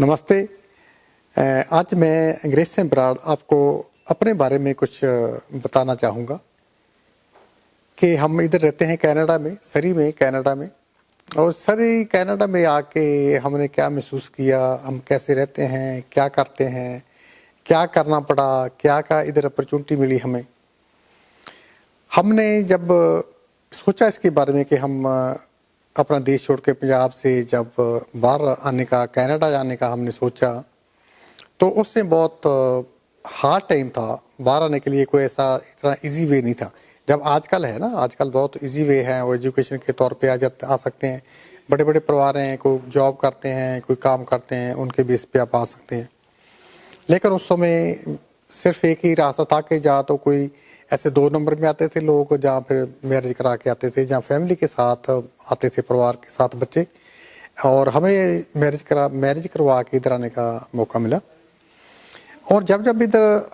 नमस्ते। आज मैं अंग्रेज से बराड़ आपको अपने बारे में कुछ बताना चाहूँगा कि हम इधर रहते हैं कनाडा में, सरी में, कनाडा में। और सरी कनाडा में आके हमने क्या महसूस किया, हम कैसे रहते हैं, क्या करते हैं, क्या करना पड़ा, क्या इधर अपॉर्चुनिटी मिली हमें। हमने जब सोचा इसके बारे में कि हम अपना देश छोड़ के पंजाब से जब बाहर आने का, कनाडा जाने का हमने सोचा, तो उसमें बहुत हार्ड टाइम था। बाहर आने के लिए कोई ऐसा इतना इजी वे नहीं था। जब आजकल है ना, आजकल बहुत इजी वे है, वो एजुकेशन के तौर पे आ सकते हैं। बड़े बड़े परिवार हैं, कोई जॉब करते हैं, कोई काम करते हैं, उनके बेस पे आप आ सकते हैं। लेकिन उस समय सिर्फ एक ही रास्ता था कि जहाँ तो कोई ऐसे 2 नंबर में आते थे लोग, जहाँ फिर मैरिज करा के आते थे, जहाँ फैमिली के साथ आते थे, परिवार के साथ बच्चे। और हमें मैरिज करवा के इधर आने का मौका मिला। और जब इधर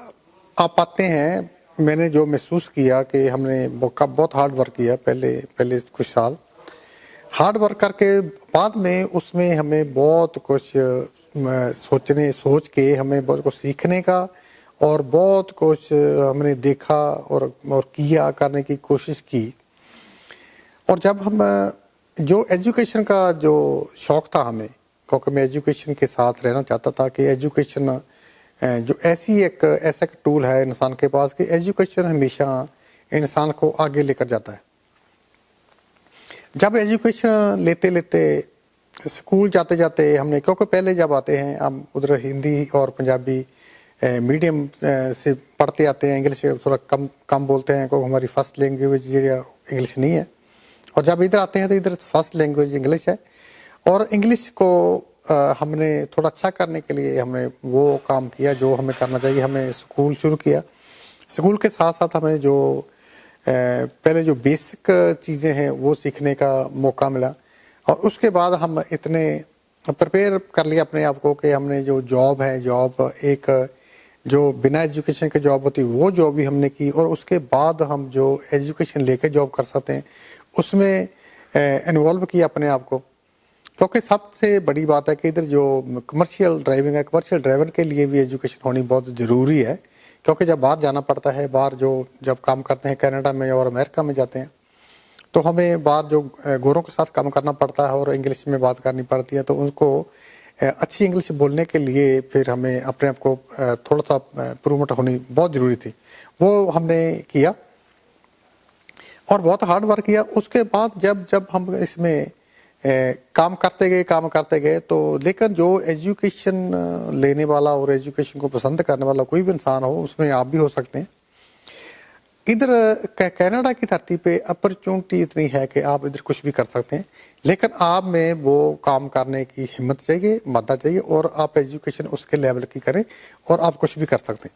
आप आते हैं, मैंने जो महसूस किया कि हमने बहुत हार्ड वर्क किया पहले कुछ साल हार्ड वर्क करके बाद में उसमें हमें बहुत कुछ सोच के हमें बहुत कुछ सीखने का और बहुत कुछ हमने देखा और किया, करने की कोशिश की। और जब हम जो एजुकेशन का जो शौक़ था हमें, क्योंकि मैं एजुकेशन के साथ रहना चाहता था कि एजुकेशन जो ऐसा एक टूल है इंसान के पास कि एजुकेशन हमेशा इंसान को आगे लेकर जाता है। जब एजुकेशन लेते स्कूल जाते हमने, क्योंकि पहले जब आते हैं हम उधर हिंदी और पंजाबी मीडियम से पढ़ते आते हैं, इंग्लिश थोड़ा कम बोलते हैं, क्योंकि हमारी फर्स्ट लैंग्वेज इंग्लिश नहीं है। और जब इधर आते हैं तो इधर फर्स्ट लैंग्वेज इंग्लिश है। और इंग्लिश को हमने थोड़ा अच्छा करने के लिए हमने वो काम किया जो हमें करना चाहिए। हमें स्कूल शुरू किया। स्कूल के साथ साथ हमें जो पहले जो बेसिक चीज़ें हैं वो सीखने का मौका मिला। और उसके बाद हम इतने प्रिपेयर कर लिया अपने आप को कि हमने जो जॉब एक जो बिना एजुकेशन के जॉब होती वो जॉब भी हमने की। और उसके बाद हम जो एजुकेशन लेके जॉब कर सकते हैं उसमें इन्वॉल्व किया अपने आप को। क्योंकि सबसे बड़ी बात है कि इधर जो कमर्शियल ड्राइविंग है, कमर्शियल ड्राइवर के लिए भी एजुकेशन होनी बहुत ज़रूरी है। क्योंकि जब बाहर जाना पड़ता है, बाहर जब काम करते हैं कनाडा में और अमेरिका में जाते हैं, तो हमें बाहर जो गोरों के साथ काम करना पड़ता है और इंग्लिश में बात करनी पड़ती है। तो उनको अच्छी इंग्लिश बोलने के लिए फिर हमें अपने आप को थोड़ा सा इम्प्रूवमेंट होनी बहुत ज़रूरी थी। वो हमने किया और बहुत हार्ड वर्क किया। उसके बाद जब हम इसमें काम करते गए तो लेकिन जो एजुकेशन लेने वाला और एजुकेशन को पसंद करने वाला कोई भी इंसान हो, उसमें आप भी हो सकते हैं। इधर कनाडा की धरती पे अपॉर्चुनिटी इतनी है कि आप इधर कुछ भी कर सकते हैं, लेकिन आप में वो काम करने की हिम्मत चाहिए, मदद चाहिए, और आप एजुकेशन उसके लेवल की करें और आप कुछ भी कर सकते हैं।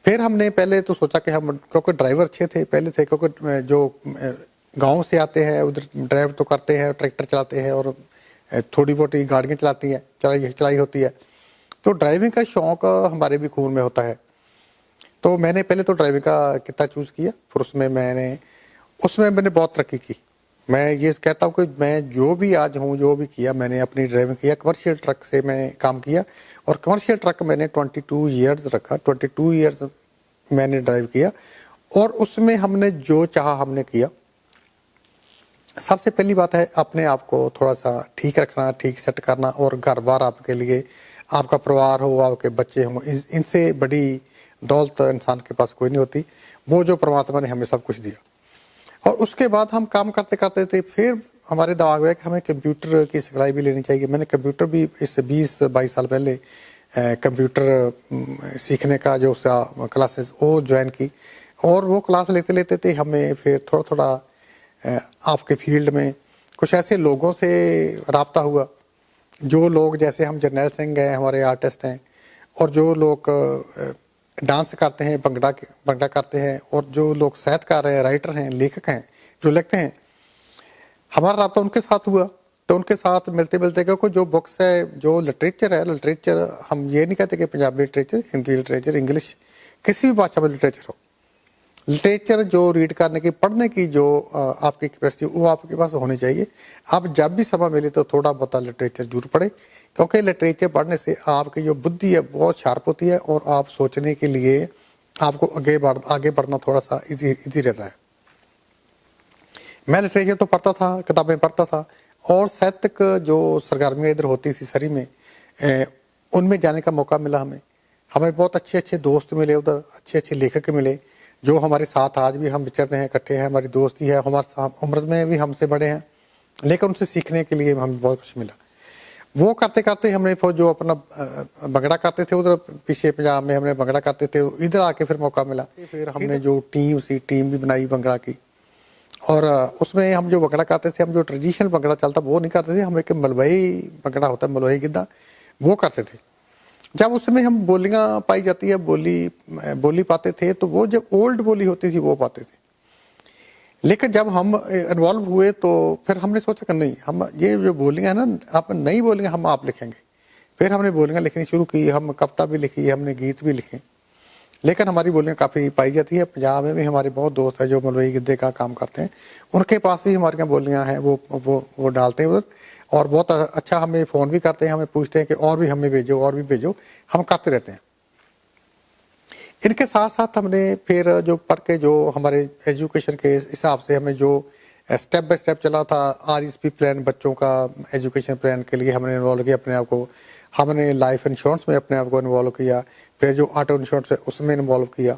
फिर हमने पहले तो सोचा कि हम, क्योंकि ड्राइवर अच्छे थे पहले थे, क्योंकि जो गांव से आते हैं उधर ड्राइव तो करते हैं, ट्रैक्टर चलाते हैं और थोड़ी बहुत गाड़ियाँ चलाई होती है। तो ड्राइविंग का शौक़ हमारे भी खून में होता है। तो मैंने पहले तो ड्राइविंग का कितना चूज़ किया, फिर उसमें मैंने बहुत तरक्की की। मैं ये कहता हूँ कि मैं जो भी आज हूँ, जो भी किया, मैंने अपनी ड्राइविंग किया। कमर्शियल ट्रक से मैं काम किया और कमर्शियल ट्रक मैंने 22 ईयर्स रखा। 22 ईयर्स मैंने ड्राइव किया और उसमें हमने जो चाहा हमने किया। सबसे पहली बात है अपने आप को थोड़ा सा ठीक रखना, ठीक सेट करना। और घर बार आपके लिए आपका परिवार हो, आपके बच्चे हों, इनसे बड़ी दौलत इंसान के पास कोई नहीं होती। वो जो परमात्मा ने हमें सब कुछ दिया। और उसके बाद हम काम करते थे, फिर हमारे दिमाग में कि हमें कंप्यूटर की सिखलाई भी लेनी चाहिए। मैंने कंप्यूटर भी इससे 20-22 साल पहले कंप्यूटर सीखने का जो क्लासेस वो ज्वाइन की। और वो क्लास लेते थे हमें फिर थोड़ा आपके फील्ड में कुछ ऐसे लोगों से राब्ता हुआ, जो लोग जैसे हम जर्नैल सिंह हैं, हमारे आर्टिस्ट हैं, और जो लोग डांस करते हैं, भंगड़ा करते हैं, और जो लोग साहित्यकार हैं, राइटर हैं, लेखक हैं, जो लिखते हैं, हमारा राब्ता उनके साथ हुआ। तो उनके साथ मिलते क्योंकि जो बुक्स है, जो लिटरेचर हम ये नहीं कहते कि Punjabi literature, Hindi literature, English, किसी भी भाषा में लिटरेचर हो, लिटरेचर जो रीड करने की, पढ़ने की जो आपकी कैपेसिटी वो आपके पास होनी चाहिए। आप जब भी समय मिले तो थोड़ा बहुत लिटरेचर जरूर पढ़ें, क्योंकि लिटरेचर पढ़ने से आपकी जो बुद्धि है बहुत शार्प होती है और आप सोचने के लिए आपको आगे बढ़ना थोड़ा सा इजी रहता है। मैं लिटरेचर तो पढ़ता था, किताबें पढ़ता था, और साहित्यिक जो सरगर्मियाँ इधर होती थी सरी में, उनमें जाने का मौका मिला हमें। हमें बहुत अच्छे अच्छे दोस्त मिले उधर, अच्छे अच्छे लेखक मिले जो हमारे साथ आज भी हम विचर रहे हैं, इकट्ठे हैं, हमारी दोस्ती है, हमारे उम्र में भी हमसे बड़े हैं, लेकिन उनसे सीखने के लिए हमें बहुत कुछ मिला। वो करते करते हमने जो अपना भंगड़ा करते थे उधर पीछे पंजाब में, हमने भंगड़ा करते थे, इधर आके फिर मौका मिला, फिर हमने जो टीम भी बनाई भंगड़ा की, और उसमें हम जो भंगड़ा करते थे, हम जो ट्रेडिशनल भंगड़ा चलता वो नहीं करते थे, हम एक मलवई भंगड़ा होता है, मलवई गिद्धा, वो करते थे। जब उसमें हम बोलियां पाई जाती है, बोली पाते थे, तो वो जब ओल्ड बोली होती थी वो पाते थे। लेकिन जब हम इन्वॉल्व हुए तो फिर हमने सोचा कि नहीं, हम ये जो बोलियां ना, आप नई बोलियां हम आप लिखेंगे। फिर हमने बोलियां लिखनी शुरू की, हम कविता भी लिखी, हमने गीत भी लिखे, लेकिन हमारी बोलियां काफ़ी पाई जाती है। पंजाब में भी हमारे बहुत दोस्त हैं जो मलवई गिद्धे का काम करते हैं, उनके पास भी हमारी बोलियां हैं, वो डालते हैं उधर, और बहुत अच्छा हमें फ़ोन भी करते हैं, हमें पूछते हैं कि और भी हमें भेजो, और भी भेजो, हम करते रहते हैं। इनके साथ साथ हमने फिर जो पढ़ के जो हमारे एजुकेशन के हिसाब से हमें जो स्टेप बाय स्टेप चला था, RSP प्लान, बच्चों का एजुकेशन प्लान के लिए हमने इन्वॉल्व किया अपने आप को, हमने लाइफ इंश्योरेंस में अपने आप को इन्वॉल्व किया, फिर जो ऑटो इंश्योरेंस है उसमें इन्वॉल्व किया,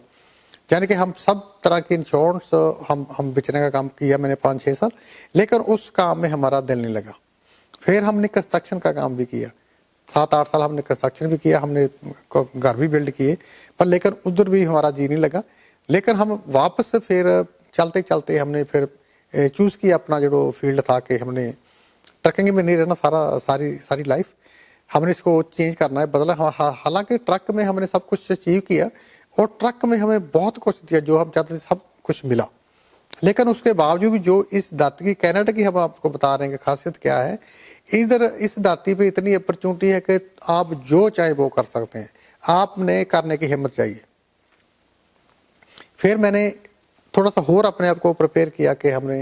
यानी कि हम सब तरह की इंश्योरेंस हम बेचने का काम किया मैंने 5-6 साल। लेकिन उस काम में हमारा दिल नहीं लगा। फिर हमने कंस्ट्रक्शन का काम भी किया, 7-8 साल हमने कंस्ट्रक्शन भी किया, हमने घर भी बिल्ड किए, पर लेकिन उधर भी हमारा जी नहीं लगा। लेकिन हम वापस फिर चलते चलते हमने फिर चूज़ किया अपना जो फील्ड था कि हमने ट्रकिंग में नहीं रहना सारी लाइफ, हमने इसको चेंज करना है, बदला। हालांकि ट्रक में हमने सब कुछ अचीव किया और ट्रक में हमें बहुत कुछ दिया, जो हम चाहते थे सब कुछ मिला। लेकिन उसके बावजूद भी जो इस धरती की, कनाडा की हम आपको बता रहे हैं कि खासियत क्या है, इधर इस धरती पे इतनी अपॉर्चुनिटी है कि आप जो चाहे वो कर सकते हैं, आपने करने की हिम्मत चाहिए। फिर मैंने थोड़ा सा और अपने आप को प्रिपेयर किया कि हमने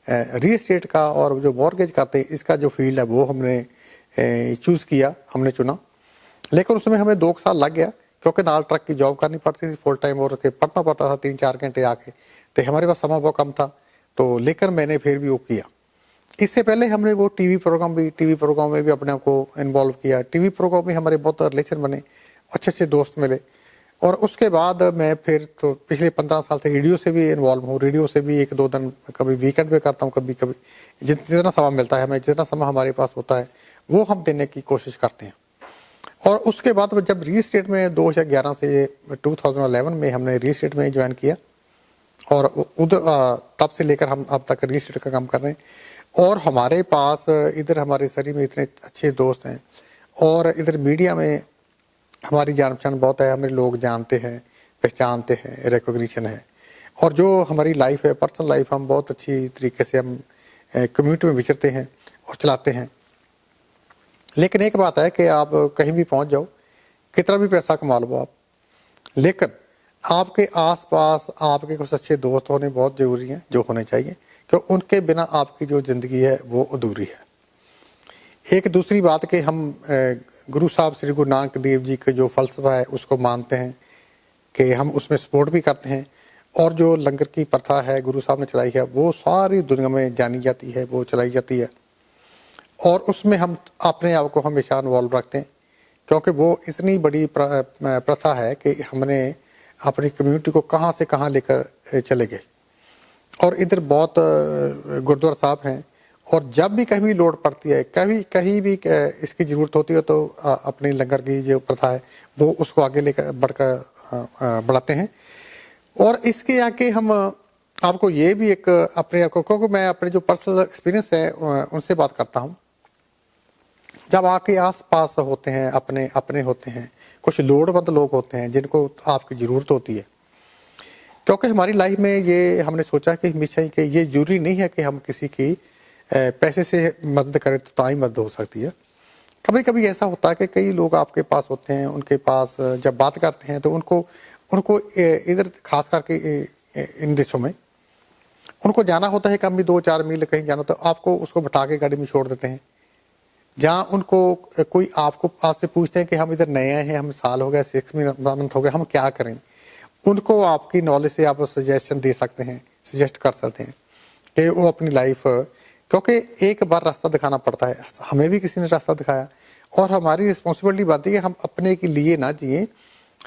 रियल एस्टेट का और जो मॉर्गेज करते हैं इसका जो फील्ड है वो हमने चूज़ किया, हमने चुना। लेकिन उसमें हमें 2 साल लग गया, क्योंकि नाल ट्रक की जॉब करनी पड़ती थी फुल टाइम, और पढ़ना पड़ता था 3-4 घंटे आके, तो हमारे पास समय बहुत कम था। तो लेकर मैंने फिर भी वो किया। इससे पहले हमने वो टीवी प्रोग्राम में भी अपने आप को इन्वॉल्व किया। टीवी प्रोग्राम में हमारे बहुत रिलेशन बने, अच्छे अच्छे दोस्त मिले। और उसके बाद मैं फिर तो पिछले 15 साल से रेडियो से भी इन्वॉल्व हूँ। रेडियो से भी 1-2 दिन कभी वीकेंड पे करता हूँ, कभी जितना समय मिलता है हमें, जितना समय हमारे पास होता है वो हम देने की कोशिश करते हैं। और उसके बाद जब रियल एस्टेट में 2011 से 2011 में हमने रियल एस्टेट में ज्वाइन किया, और उधर तब से लेकर हम अब तक रियल एस्टेट का काम कर रहे हैं। और हमारे पास इधर हमारे सरी में इतने अच्छे दोस्त हैं, और इधर मीडिया में हमारी जान पहचान बहुत है, हमें लोग जानते हैं, पहचानते हैं, रिकॉग्निशन है। और जो हमारी लाइफ है, पर्सनल लाइफ, हम बहुत अच्छी तरीके से हम कम्युनिटी में विचरते हैं और चलाते हैं। लेकिन एक बात है कि आप कहीं भी पहुंच जाओ, कितना भी पैसा कमा लो आप, लेकिन आपके आसपास आपके कुछ अच्छे दोस्त होने बहुत ज़रूरी हैं, जो होने चाहिए, क्योंकि उनके बिना आपकी जो ज़िंदगी है वो अधूरी है। एक दूसरी बात कि हम गुरु साहब श्री गुरु नानक देव जी का जो फ़लसफ़ा है उसको मानते हैं, कि हम उसमें सपोर्ट भी करते हैं। और जो लंगर की प्रथा है गुरु साहब ने चलाई है वो सारी दुनिया में जानी जाती है, वो चलाई जाती है, और उसमें हम अपने आप को हमेशा इन्वॉल्व रखते हैं, क्योंकि वो इतनी बड़ी प्रथा है कि हमने अपनी कम्युनिटी को कहाँ से कहाँ लेकर चले गए। और इधर बहुत गुरुद्वारा साहब हैं, और जब भी कहीं भी लोड पड़ती है, कहीं भी इसकी ज़रूरत होती है, तो अपनी लंगर की जो प्रथा है वो उसको आगे लेकर बढ़ाते हैं। और इसके आगे हम आपको ये भी एक अपने आप को, क्योंकि मैं अपने जो पर्सनल एक्सपीरियंस है उनसे बात करता हूँ, जब आपके आस पास होते हैं, अपने होते हैं, कुछ लोड़वंद लोग होते हैं जिनको आपकी ज़रूरत होती है। क्योंकि हमारी लाइफ में ये हमने सोचा कि हमेशा ही कि ये जरूरी नहीं है कि हम किसी की पैसे से मदद करें तो ही मदद हो सकती है। कभी कभी ऐसा होता है कि कई लोग आपके पास होते हैं, उनके पास जब बात करते हैं तो उनको इधर खास करके इन देशों में उनको जाना होता है, कभी 2-4 मील कहीं जाना, तो आपको उसको बैठा के गाड़ी में छोड़ देते हैं। जहाँ उनको कोई आपसे पूछते हैं कि हम इधर नए आए हैं, हम साल हो गया, 6 मंथ हो गया, हम क्या करें, उनको आपकी नॉलेज से आप सजेशन दे सकते हैं, सजेस्ट कर सकते हैं कि वो अपनी लाइफ, क्योंकि एक बार रास्ता दिखाना पड़ता है, हमें भी किसी ने रास्ता दिखाया और हमारी रिस्पॉन्सिबिलिटी बनती है कि हम अपने के लिए ना जिए,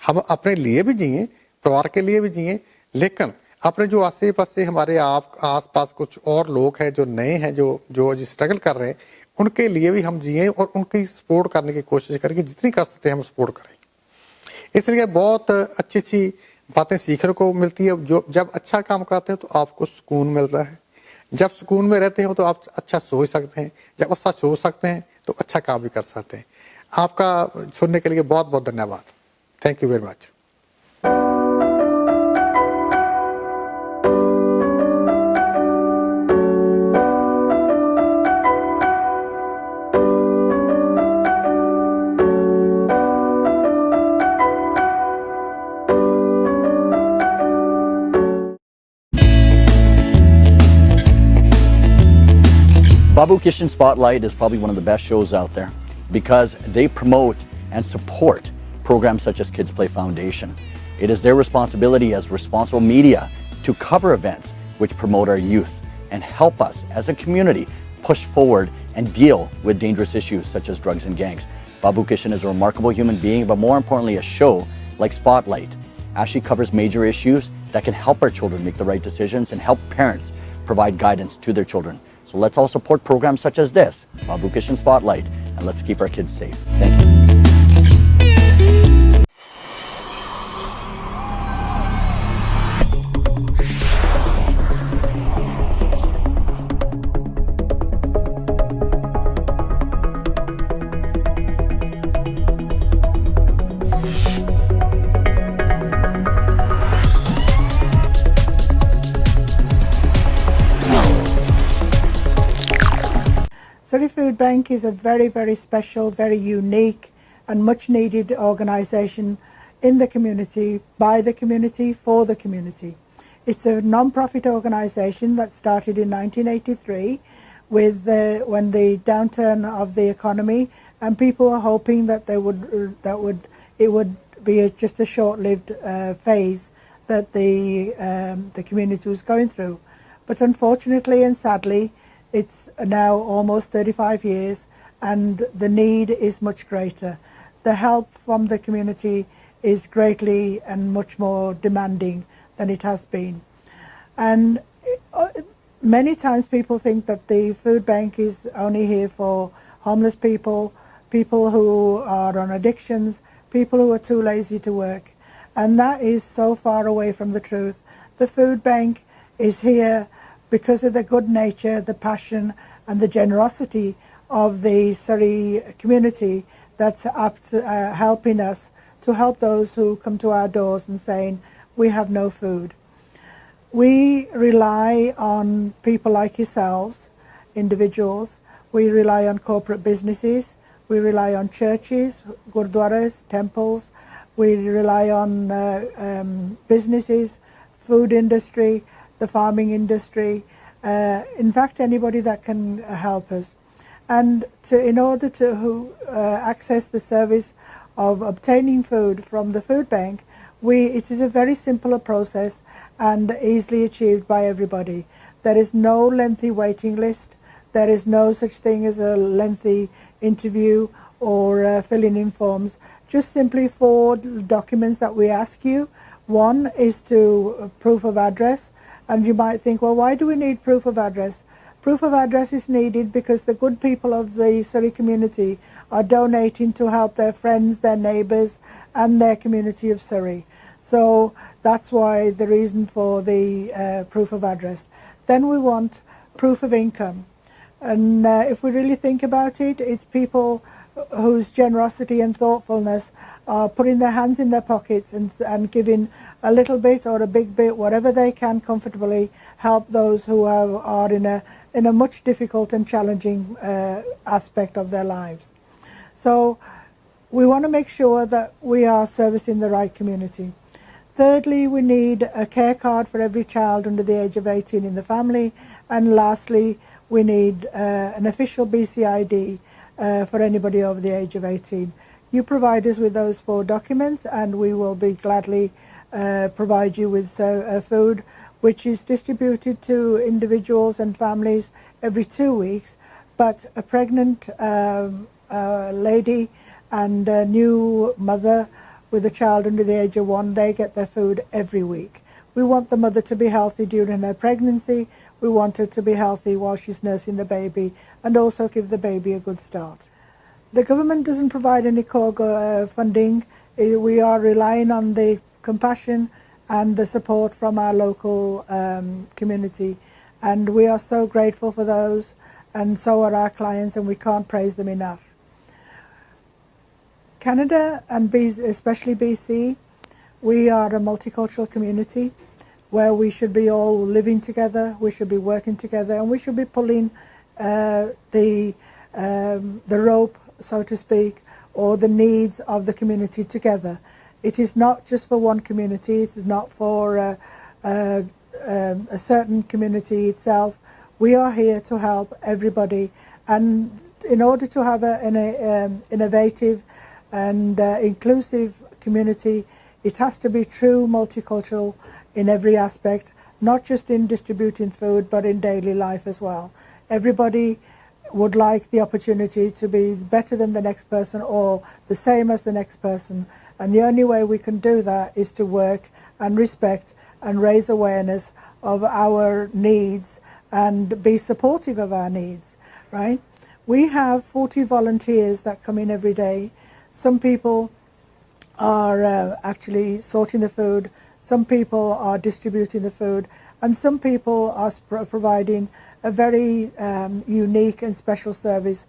हम अपने लिए भी जिए, परिवार के लिए भी जिए, लेकिन अपने जो आसे पासे हमारे आस पास कुछ और लोग हैं जो नए हैं, जो स्ट्रगल कर रहे हैं, उनके लिए भी हम जिए और उनकी सपोर्ट करने की कोशिश करें कि जितनी कर सकते हैं हम सपोर्ट करें। इसलिए बहुत अच्छी अच्छी बातें सीखने को मिलती है। जो जब अच्छा काम करते हैं तो आपको सुकून मिलता है, जब सुकून में रहते हो तो आप अच्छा सोच सकते हैं, जब अच्छा सोच सकते हैं तो अच्छा काम भी कर सकते हैं। आपका सुनने के लिए बहुत बहुत धन्यवाद। Thank you very much. BabuKishan Spotlight is probably one of the best shows out there because they promote and support programs such as Kids Play Foundation. It is their responsibility as responsible media to cover events which promote our youth and help us as a community push forward and deal with dangerous issues such as drugs and gangs. BabuKishan is a remarkable human being, but more importantly, a show like Spotlight actually covers major issues that can help our children make the right decisions and help parents provide guidance to their children. So let's all support programs such as this, BabuKishan Spotlight, and let's keep our kids safe. Thank you. Surrey Food Bank is a very, very special, very unique and much needed organisation in the community, by the community, for the community. It's a non-profit organisation that started in 1983 with when the downturn of the economy, and people were hoping that it would be just a short-lived phase that the community was going through. But unfortunately and sadly, it's now almost 35 years and the need is much greater. The help from the community is greatly and much more demanding than it has been. And many times people think that the food bank is only here for homeless people, people who are on addictions, people who are too lazy to work. And that is so far away from the truth. The food bank is here because of the good nature, the passion and the generosity of the Surrey community that's up to helping us to help those who come to our doors and saying, we have no food. We rely on people like yourselves, individuals. We rely on corporate businesses. We rely on churches, gurdwaras, temples. We rely on businesses, food industry, the farming industry, in fact anybody that can help us. And in order to access the service of obtaining food from the food bank, it is a very simple process and easily achieved by everybody. There is no lengthy waiting list. There is no such thing as a lengthy interview or filling in forms. Just simply 4 documents that we ask you. One is to proof of address. And you might think, well, why do we need proof of address? Proof of address is needed because the good people of the Surrey community are donating to help their friends, their neighbours and their community of Surrey. So that's why the reason for the proof of address. Then we want proof of income. And if we really think about it, it's people whose generosity and thoughtfulness are putting their hands in their pockets and giving a little bit or a big bit, whatever they can comfortably, help those who are in a much difficult and challenging aspect of their lives. So we want to make sure that we are servicing the right community. Thirdly, we need a care card for every child under the age of 18 in the family. And lastly, we need an official BCID for anybody over the age of 18. You provide us with those 4 documents and we will be gladly provide you with food which is distributed to individuals and families every 2 weeks, but a pregnant lady and a new mother with a child under the age of 1, they get their food every week. We want the mother to be healthy during her pregnancy. We want her to be healthy while she's nursing the baby and also give the baby a good start. The government doesn't provide any core funding. We are relying on the compassion and the support from our local community, and we are so grateful for those, and so are our clients, and we can't praise them enough. Canada and especially BC, we are a multicultural community where we should be all living together, we should be working together, and we should be pulling the rope, so to speak, or the needs of the community together. It is not just for one community, it is not for a certain community itself. We are here to help everybody, and in order to have an innovative and inclusive community, it has to be true multicultural in every aspect, not just in distributing food, but in daily life as well. Everybody would like the opportunity to be better than the next person or the same as the next person. And the only way we can do that is to work and respect and raise awareness of our needs and be supportive of our needs, right? We have 40 volunteers that come in every day. Some people are actually sorting the food, some people are distributing the food, and some people are providing a very unique and special service.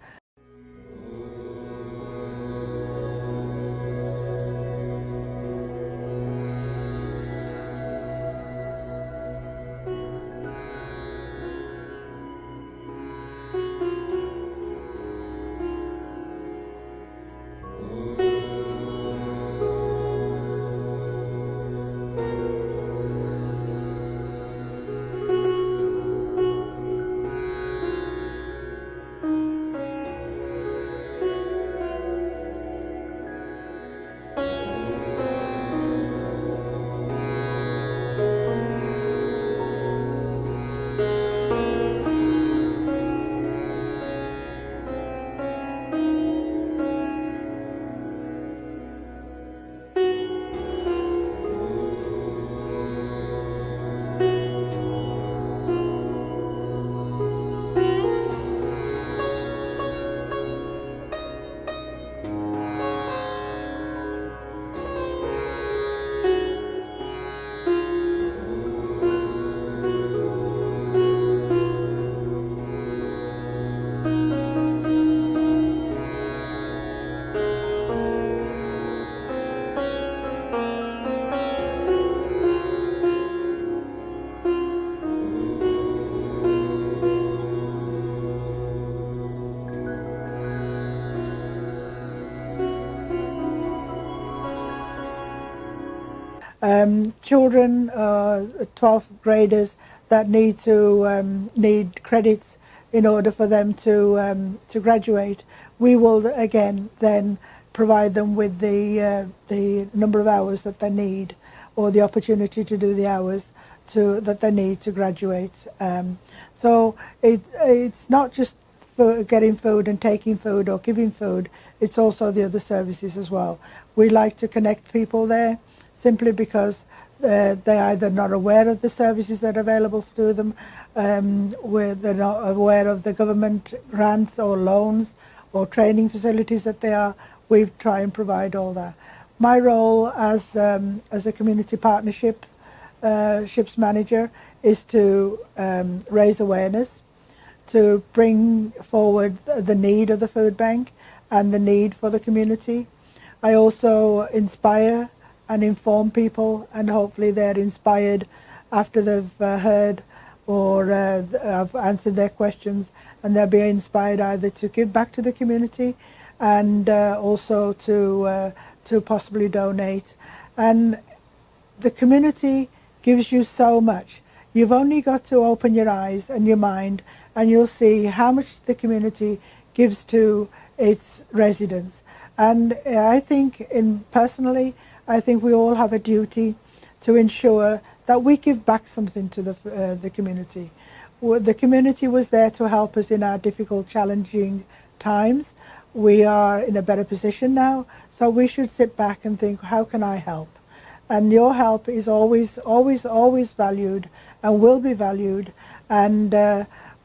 Children, 12th graders that need credits in order for them to graduate, we will again then provide them with the number of hours that they need, or the opportunity to do the hours that they need to graduate. So it's not just for getting food and taking food or giving food, it's also the other services as well. We like to connect people there simply because they're either not aware of the services that are available to them, where they're not aware of the government grants or loans or training facilities that they are. We try and provide all that. My role as a community partnership ships manager is to raise awareness, to bring forward the need of the food bank and the need for the community. I also inspire and inform people, and hopefully they're inspired after they've heard or I've answered their questions, and they'll be inspired either to give back to the community and also to possibly donate. And the community gives you so much. You've only got to open your eyes and your mind, and you'll see how much the community gives to its residents. And I think, personally, I think we all have a duty to ensure that we give back something to the community. The community was there to help us in our difficult, challenging times. We are in a better position now, so we should sit back and think, how can I help? And your help is always, always, always valued and will be valued. And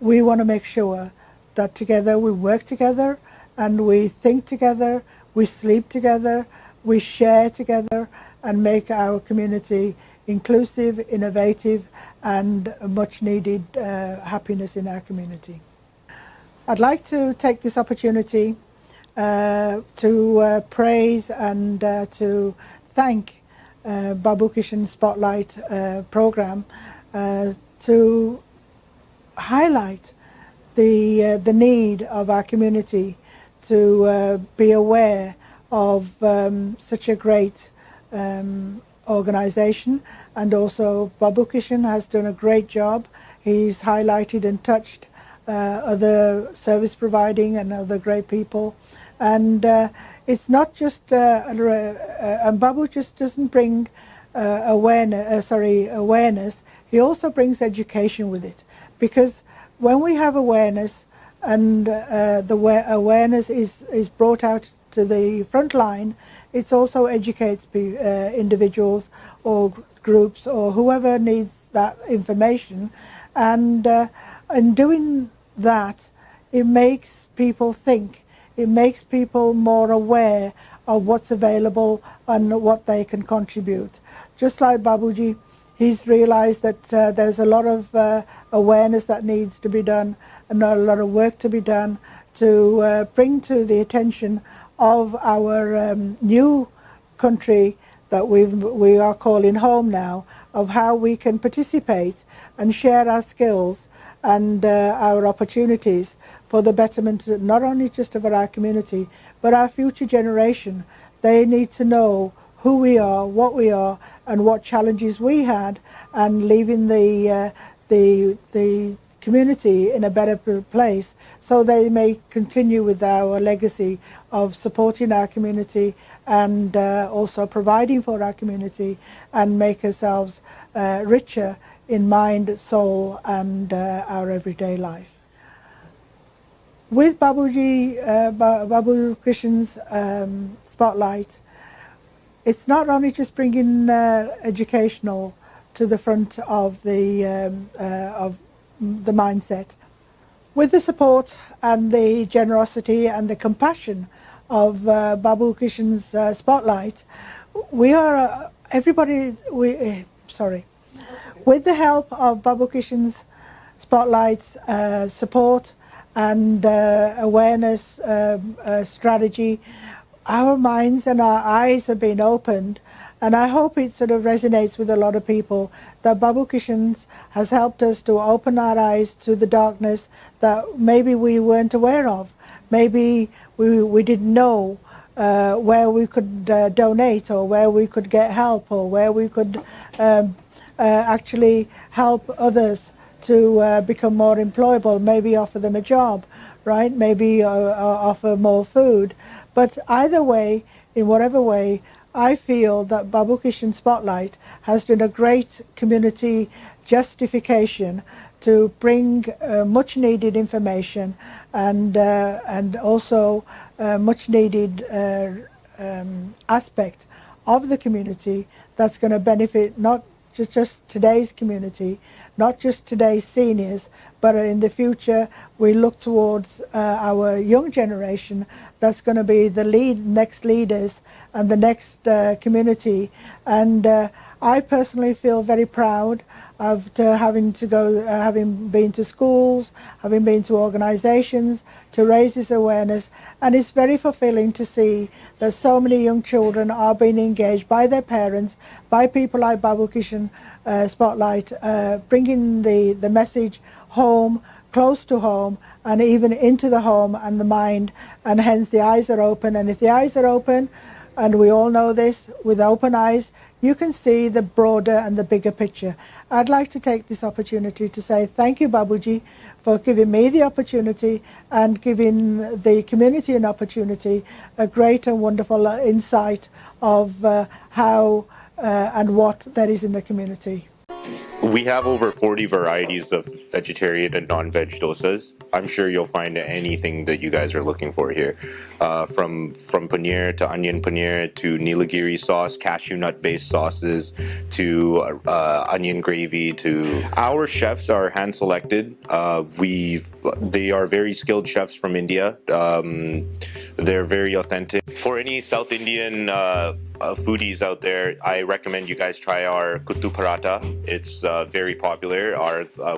we want to make sure that together we work together and we think together, we sleep together, we share together and make our community inclusive, innovative and much needed happiness in our community. I'd like to take this opportunity to praise and to thank BabuKishan Spotlight program to highlight the need of our community to be aware of such a great organization, and also BabuKishan has done a great job. He's highlighted and touched other service providing and other great people, and it's not just and Babu just doesn't bring awareness. He also brings education with it, because when we have awareness and the awareness is brought out to the front line, it also educates individuals or groups or whoever needs that information, and in doing that, it makes people think. It makes people more aware of what's available and what they can contribute. Just like Babuji, he's realized that there's a lot of awareness that needs to be done and a lot of work to be done to bring to the attention of our new country that we are calling home now, of how we can participate and share our skills and our opportunities for the betterment not only just of our community but our future generation. They need to know who we are, what we are and what challenges we had, and leaving the community in a better place so they may continue with our legacy of supporting our community and also providing for our community and make ourselves richer in mind, soul and our everyday life. With BabuKishan's Spotlight, it's not only just bringing educational to the front of the mindset. With the support and the generosity and the compassion of BabuKishan's Spotlight, we are with the help of BabuKishan's Spotlight's support and awareness strategy, our minds and our eyes have been opened, and I hope it sort of resonates with a lot of people that BabuKishan has helped us to open our eyes to the darkness that maybe we weren't aware of. Maybe we didn't know where we could donate or where we could get help or where we could actually help others to become more employable, maybe offer them a job, right? Maybe offer more food. But either way, in whatever way, I feel that BabuKishan Spotlight has done a great community justification to bring much needed information and also much needed aspect of the community that's going to benefit not just today's community, not just today's seniors, but in the future we look towards our young generation that's going to be the next leaders and the next community. And I personally feel very proud of having been to schools, having been to organizations to raise this awareness, and it's very fulfilling to see that so many young children are being engaged by their parents, by people like BabuKishan Spotlight, bringing the message home, close to home, and even into the home and the mind, and hence the eyes are open. And if the eyes are open, and we all know this, with open eyes you can see the broader and the bigger picture. I'd like to take this opportunity to say thank you, Babuji, for giving me the opportunity and giving the community an opportunity, a great and wonderful insight of how and what there is in the community. We have over 40 varieties of vegetarian and non-veg dosas. I'm sure you'll find anything that you guys are looking for here. From paneer to onion paneer to Nilagiri sauce, cashew nut based sauces to onion gravy. To our chefs are hand selected. They are very skilled chefs from India. They're very authentic. For any South Indian foodies out there, I recommend you guys try our kuttu paratha. It's very popular.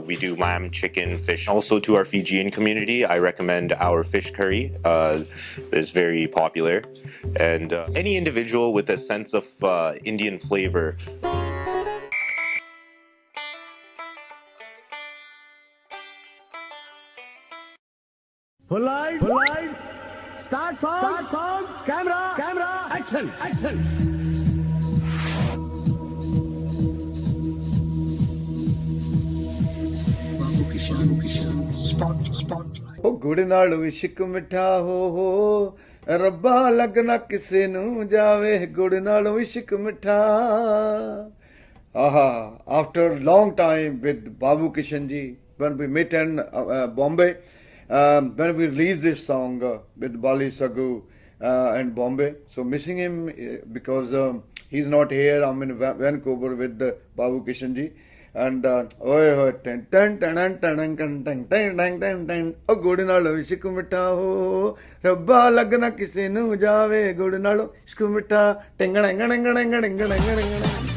We do lamb, chicken, fish. Also to our Fijian community, I recommend our fish curry. Is very popular. And any individual with a sense of Indian flavor. Full lights, start song, camera, action. BabuKishan Spotlight. ਉਹ ਗੁੜ ਨਾਲ ਇਸ਼ਕ ਮਿੱਠਾ ਹੋ ਰੱਬਾ ਲੱਗਣਾ ਕਿਸੇ ਨੂੰ ਜਾਵੇ ਗੁੜ ਨਾਲ ਇਸ਼ਕ ਮਿੱਠਾ after long time with BabuKishan ji when we met in Bombay when we released this song with Bali Sagu in Bombay, so missing him because he's not here. I'm in Vancouver with BabuKishan ji. And ਓਏ ton ton ton ton ton ton ton ton ton ਉਹ ਗੁੜ ਨਾਲ ਇਸ਼ਕ ਮਿੱਠਾ ਹੋ ਰੱਬਾ ਲੱਗਣਾ ਕਿਸੇ ਨੂੰ ਜਾਵੇ ਗੁੜ ਨਾਲ ਇਸ਼ਕ ਮਿੱਠਾ ਟੰਗਣ ਟੰਗਣ ਟੰਗਣ ਟੰਗਣ